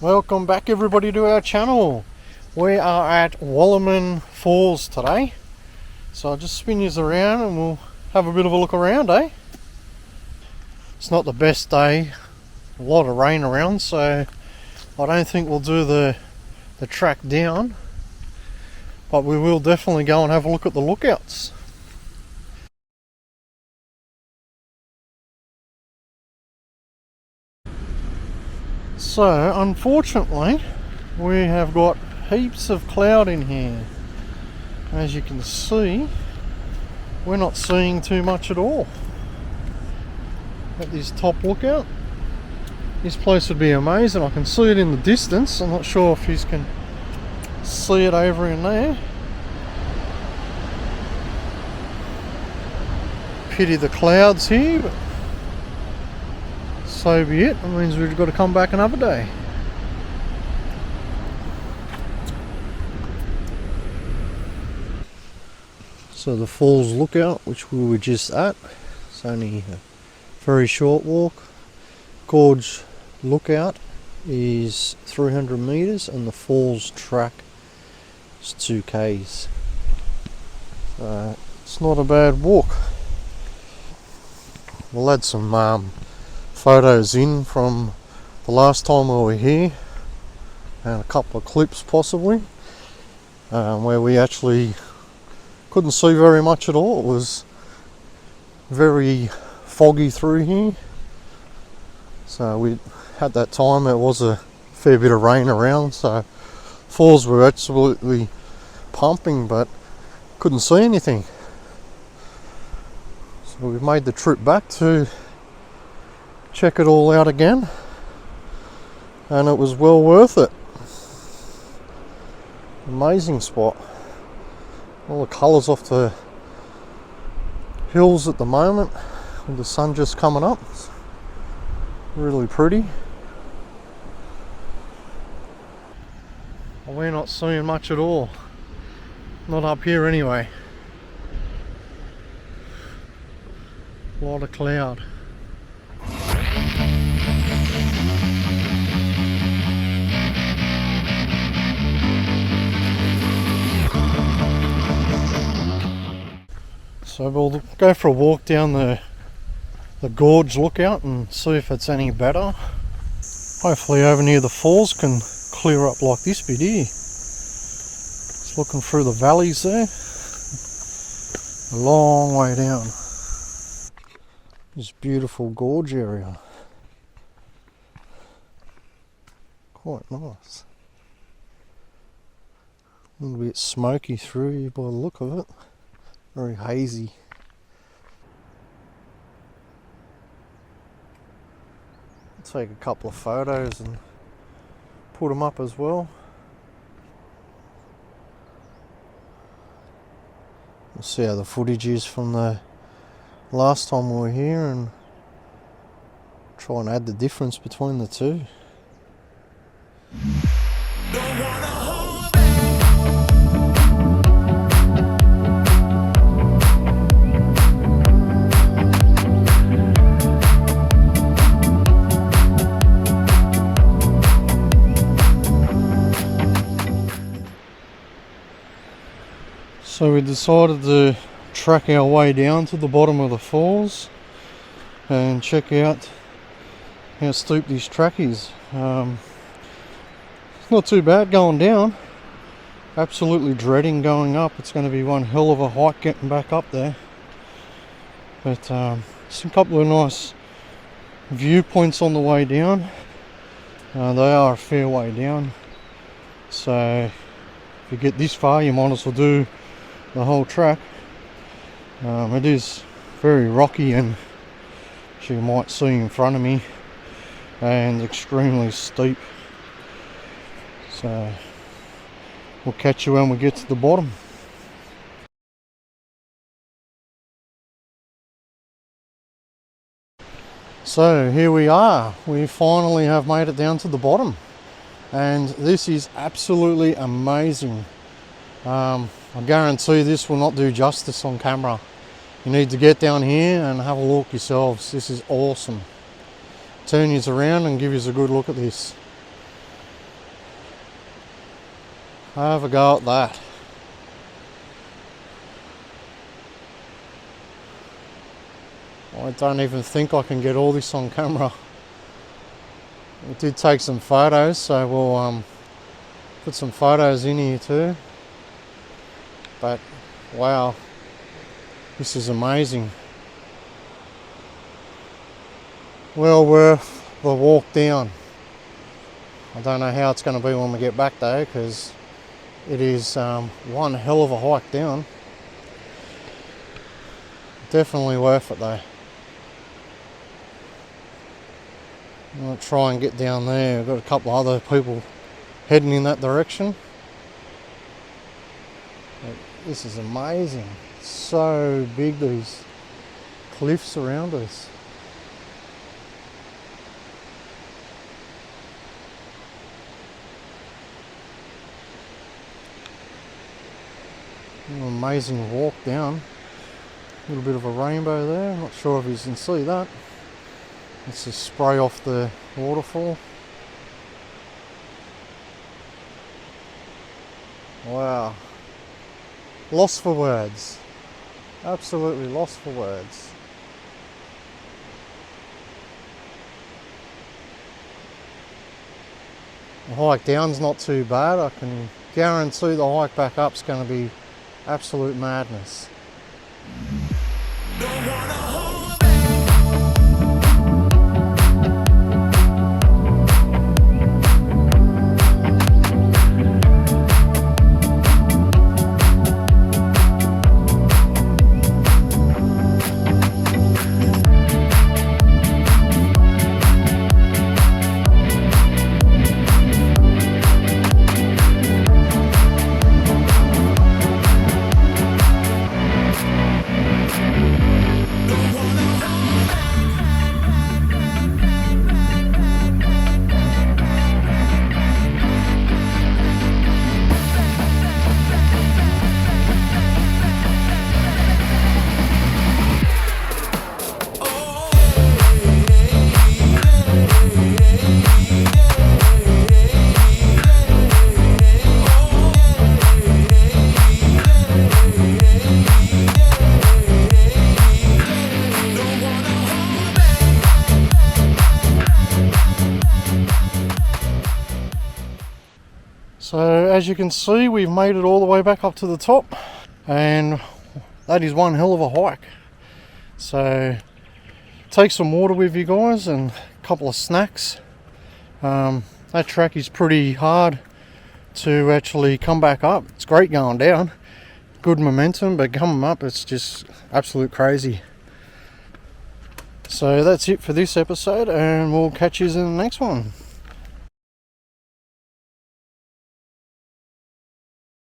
Welcome back everybody to our channel. We are at Wallaman Falls today. So I'll just spin you around and we'll have a bit of a look around, eh? It's not the best day, a lot of rain around, so I don't think we'll do the track down. But we will definitely go and have a look at the lookouts. So unfortunately we have got heaps of cloud in here. As you can see, we're not seeing too much at all at this top lookout. This place would be amazing. I can see it in the distance. I'm not sure if you can see it over in there. Pity the clouds here, but so be it. That means we've got to come back another day. So the falls lookout, which we were just at, it's only a very short walk. Gorge lookout is 300 meters and the falls track is 2 k's. It's not a bad walk. We'll add some photos in from the last time we were here and a couple of clips possibly, where we actually couldn't see very much at all. It was very foggy through here. So we at that time there was a fair bit of rain around, so falls were absolutely pumping but couldn't see anything. So we've made the trip back to check it all out again, and it was well worth it. Amazing spot. All the colours off the hills at the moment with the sun just coming up. It's really pretty. We're not seeing much at all. Not up here anyway. A lot of cloud. So we'll go for a walk down the gorge lookout and see if it's any better. Hopefully over near the falls can clear up like this bit here. Just looking through the valleys there. A long way down. This beautiful gorge area. Quite nice. A little bit smoky through here by the look of it. Very hazy. I'll take a couple of photos and put them up as well. We'll see how the footage is from the last time we were here and try and add the difference between the two. So we decided to track our way down to the bottom of the falls and check out how steep this track is. It's not too bad going down. Absolutely dreading going up. It's going to be one hell of a hike getting back up there. But just a couple of nice viewpoints on the way down. They are a fair way down. So if you get this far, you might as well do the whole track. It is very rocky, and as you might see in front of me, and extremely steep. So we'll catch you when we get to the bottom. So here we are. We finally have made it down to the bottom, and this is absolutely amazing. I guarantee this will not do justice on camera. You need to get down here and have a look yourselves. This is awesome. Turn you around and give you a good look at this. Have a go at that. I don't even think I can get all this on camera. We did take some photos, so we'll put some photos in here too. But wow, this is amazing. Well worth the walk down. I don't know how it's going to be when we get back though, because it is one hell of a hike down. Definitely worth it though. I'm going to try and get down there. We've got a couple of other people heading in that direction. But this is amazing. It's so big, these cliffs around us. An amazing walk down. A little bit of a rainbow there. I'm not sure if you can see that. It's just spray off the waterfall. Wow. Lost for words. Absolutely lost for words. The hike down's not too bad. I can guarantee the hike back up's going to be absolute madness. So as you can see, we've made it all the way back up to the top, and that is one hell of a hike. So take some water with you guys and a couple of snacks. That track is pretty hard to actually come back up. It's great going down, good momentum, but coming up it's just absolute crazy. So that's it for this episode, and we'll catch you in the next one.